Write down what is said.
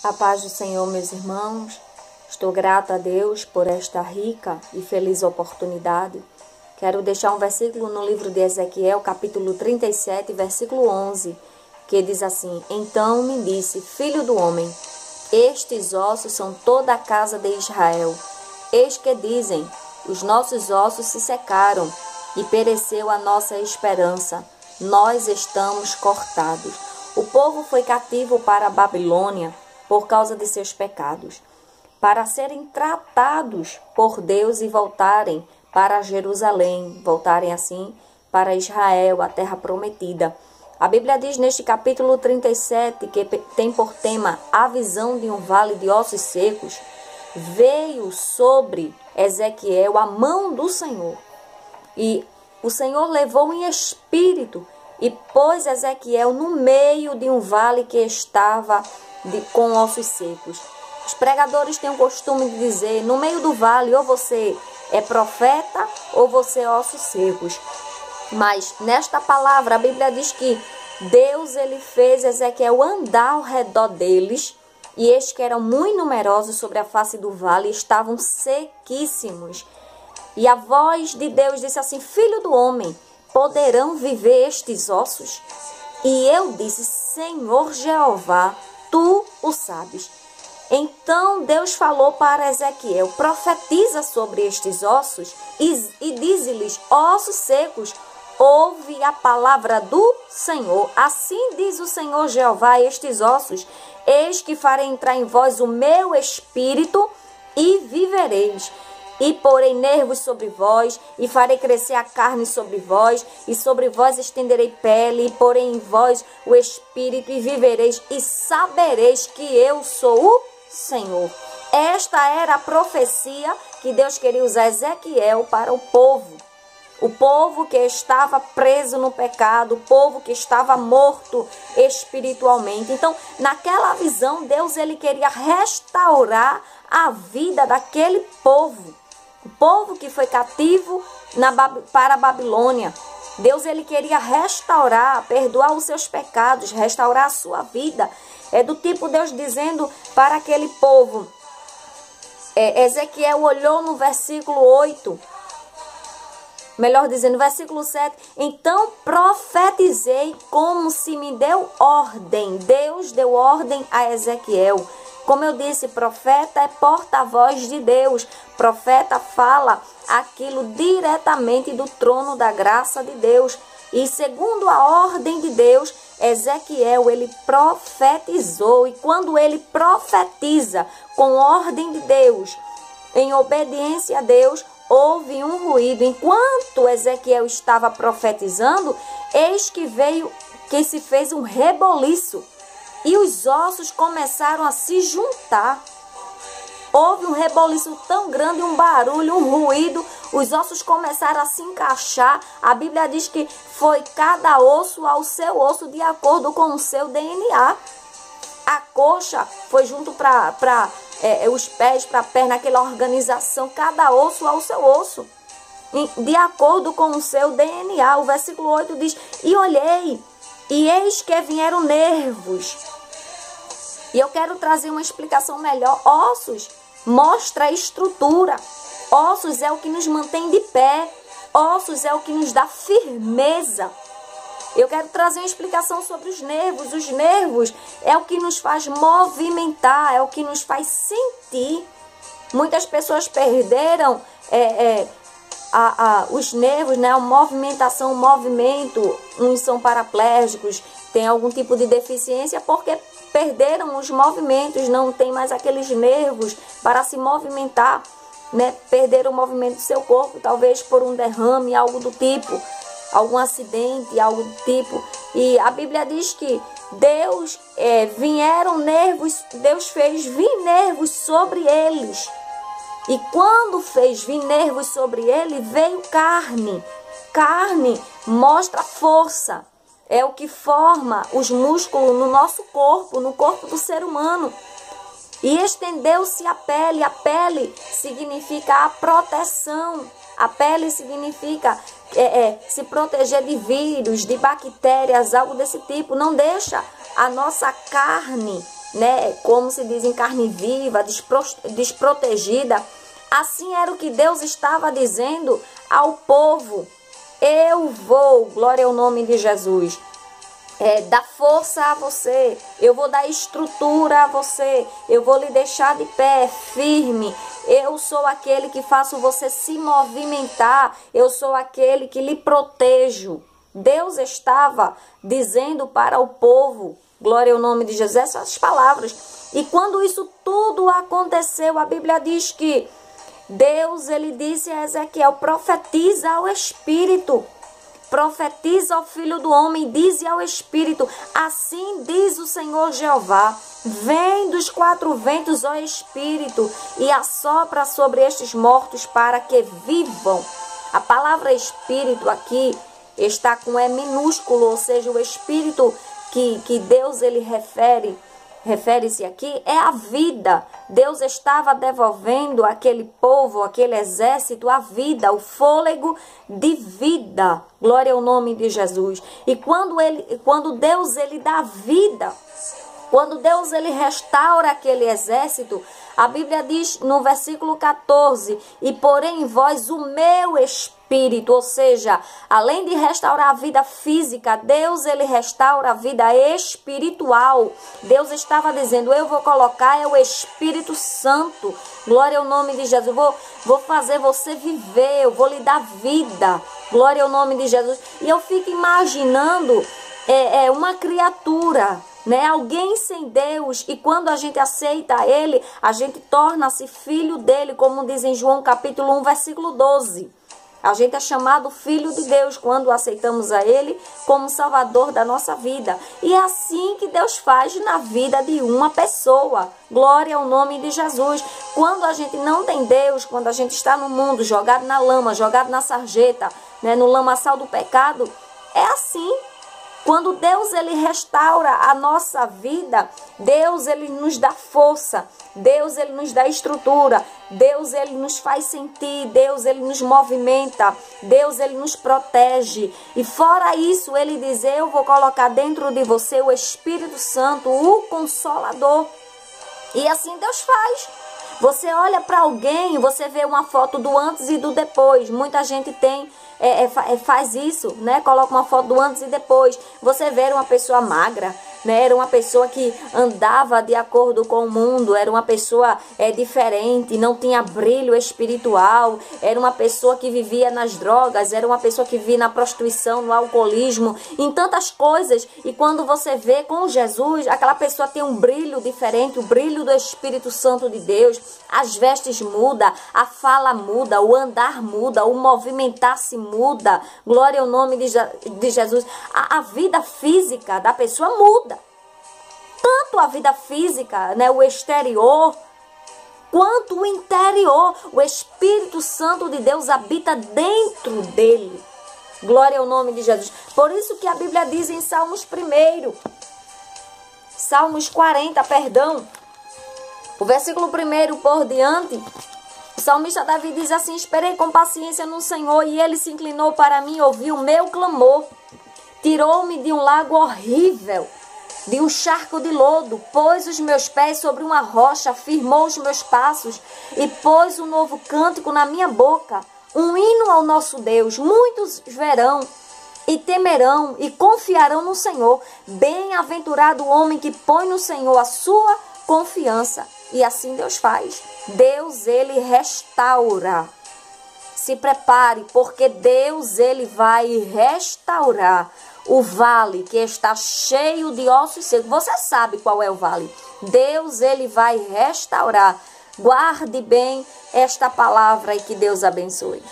A paz do Senhor, meus irmãos. Estou grata a Deus por esta rica e feliz oportunidade. Quero deixar um versículo no livro de Ezequiel, capítulo 37, versículo 11, que diz assim: Então me disse, filho do homem, estes ossos são toda a casa de Israel. Eis que dizem, os nossos ossos se secaram e pereceu a nossa esperança. Nós estamos cortados. O povo foi cativo para a Babilônia por causa de seus pecados, para serem tratados por Deus e voltarem para Jerusalém, voltarem assim para Israel, a terra prometida. A Bíblia diz neste capítulo 37, que tem por tema a visão de um vale de ossos secos, veio sobre Ezequiel a mão do Senhor. E o Senhor levou em espírito e pôs Ezequiel no meio de um vale que estava com ossos secos. Os pregadores têm o costume de dizer, no meio do vale, ou você é profeta ou você é ossos secos. Mas nesta palavra a Bíblia diz que Deus ele fez Ezequiel andar ao redor deles, e estes que eram muito numerosos sobre a face do vale estavam sequíssimos. E a voz de Deus disse assim: Filho do homem, poderão viver estes ossos? E eu disse: Senhor Jeová, tu o sabes. Então Deus falou para Ezequiel: profetiza sobre estes ossos e dize-lhes: ossos secos, ouve a palavra do Senhor. Assim diz o Senhor Jeová a estes ossos: eis que farei entrar em vós o meu espírito e vivereis. E porei nervos sobre vós, e farei crescer a carne sobre vós, e sobre vós estenderei pele, e porei em vós o espírito, e vivereis, e sabereis que eu sou o Senhor. Esta era a profecia que Deus queria usar Ezequiel para o povo que estava preso no pecado, o povo que estava morto espiritualmente. Então, naquela visão, Deus ele queria restaurar a vida daquele povo. O povo que foi cativo para a Babilônia. Deus ele queria restaurar, perdoar os seus pecados, restaurar a sua vida. É do tipo Deus dizendo para aquele povo. Ezequiel olhou no versículo 8. Melhor dizendo, versículo 7. Então profetizei como se me deu ordem. Deus deu ordem a Ezequiel. Como eu disse, profeta é porta-voz de Deus. Profeta fala aquilo diretamente do trono da graça de Deus. E segundo a ordem de Deus, Ezequiel, ele profetizou. E quando ele profetiza com ordem de Deus, em obediência a Deus, houve um ruído. Enquanto Ezequiel estava profetizando, eis que se fez um reboliço. E os ossos começaram a se juntar. Houve um reboliço tão grande, um barulho, um ruído. Os ossos começaram a se encaixar. A Bíblia diz que foi cada osso ao seu osso, de acordo com o seu DNA. A coxa foi junto para os pés, para a perna, aquela organização. Cada osso ao seu osso, de acordo com o seu DNA. O versículo 8 diz: E olhei, e eis que vieram nervos. E eu quero trazer uma explicação melhor. Ossos mostra a estrutura. Ossos é o que nos mantém de pé. Ossos é o que nos dá firmeza. Eu quero trazer uma explicação sobre os nervos. Os nervos é o que nos faz movimentar, é o que nos faz sentir. Muitas pessoas perderam os nervos, né? A movimentação, o movimento. Uns são paraplégicos, têm algum tipo de deficiência porque perderam os movimentos, não tem mais aqueles nervos para se movimentar, né? Perderam o movimento do seu corpo, talvez por um derrame, algo do tipo, algum acidente, algo do tipo. E a Bíblia diz que vieram nervos, Deus fez vir nervos sobre eles. E quando fez vir nervos sobre ele, veio carne. Carne mostra força. É o que forma os músculos no nosso corpo, no corpo do ser humano. E estendeu-se a pele. A pele significa a proteção. A pele significa se proteger de vírus, de bactérias, algo desse tipo. Não deixa a nossa carne né, como se diz, em carne viva, desprotegida. Assim era o que Deus estava dizendo ao povo. Eu vou, glória ao nome de Jesus, dar força a você, eu vou dar estrutura a você, eu vou lhe deixar de pé, firme. Eu sou aquele que faço você se movimentar, eu sou aquele que lhe protejo. Deus estava dizendo para o povo, glória ao nome de Jesus, essas palavras. E quando isso tudo aconteceu, a Bíblia diz que Deus, ele disse a Ezequiel, profetiza ao Espírito, profetiza ao Filho do Homem, dize ao Espírito, assim diz o Senhor Jeová, vem dos quatro ventos, ó Espírito, e assopra sobre estes mortos para que vivam. A palavra Espírito aqui está com E minúsculo, ou seja, o Espírito que Deus ele refere-se aqui, é a vida. Deus estava devolvendo àquele povo, àquele exército, a vida, o fôlego de vida. Glória ao nome de Jesus. E quando Deus ele dá vida, quando Deus ele restaura aquele exército, a Bíblia diz no versículo 14, e porém em vós o meu Espírito, ou seja, além de restaurar a vida física, Deus ele restaura a vida espiritual. Deus estava dizendo, eu vou colocar o Espírito Santo, glória ao nome de Jesus, vou fazer você viver, eu vou lhe dar vida, glória ao nome de Jesus. E eu fico imaginando uma criatura, né? Alguém sem Deus, e quando a gente aceita Ele, a gente torna-se filho dele, como diz em João capítulo 1, versículo 12. A gente é chamado filho de Deus quando aceitamos a Ele como Salvador da nossa vida. E é assim que Deus faz na vida de uma pessoa. Glória ao nome de Jesus. Quando a gente não tem Deus, quando a gente está no mundo, jogado na lama, jogado na sarjeta, né, no lamaçal do pecado, é assim. Quando Deus ele restaura a nossa vida, Deus ele nos dá força, Deus ele nos dá estrutura, Deus ele nos faz sentir, Deus ele nos movimenta, Deus ele nos protege. E fora isso, ele diz, eu vou colocar dentro de você o Espírito Santo, o Consolador. E assim Deus faz. Você olha para alguém, você vê uma foto do antes e do depois. Muita gente faz isso, né? Coloca uma foto do antes e depois. Você vê uma pessoa magra, né? Era uma pessoa que andava de acordo com o mundo, era uma pessoa diferente, não tinha brilho espiritual, era uma pessoa que vivia nas drogas, era uma pessoa que vivia na prostituição, no alcoolismo, em tantas coisas. E quando você vê com Jesus, aquela pessoa tem um brilho diferente, o brilho do Espírito Santo de Deus. As vestes mudam, a fala muda, o andar muda, o movimentar-se muda. Glória ao nome de Jesus. A vida física da pessoa muda. Tanto a vida física, né, o exterior, quanto o interior. O Espírito Santo de Deus habita dentro dele. Glória ao nome de Jesus. Por isso que a Bíblia diz em Salmos 40, o versículo 1 por diante, o salmista Davi diz assim, esperei com paciência no Senhor, e ele se inclinou para mim e ouviu o meu clamor. Tirou-me de um lago horrível, de um charco de lodo, pôs os meus pés sobre uma rocha, firmou os meus passos e pôs um novo cântico na minha boca, um hino ao nosso Deus. Muitos verão e temerão e confiarão no Senhor. Bem-aventurado o homem que põe no Senhor a sua confiança. E assim Deus faz. Deus, ele restaura. Se prepare, porque Deus, ele vai restaurar o vale que está cheio de ossos secos. Você sabe qual é o vale. Deus, ele vai restaurar. Guarde bem esta palavra e que Deus abençoe.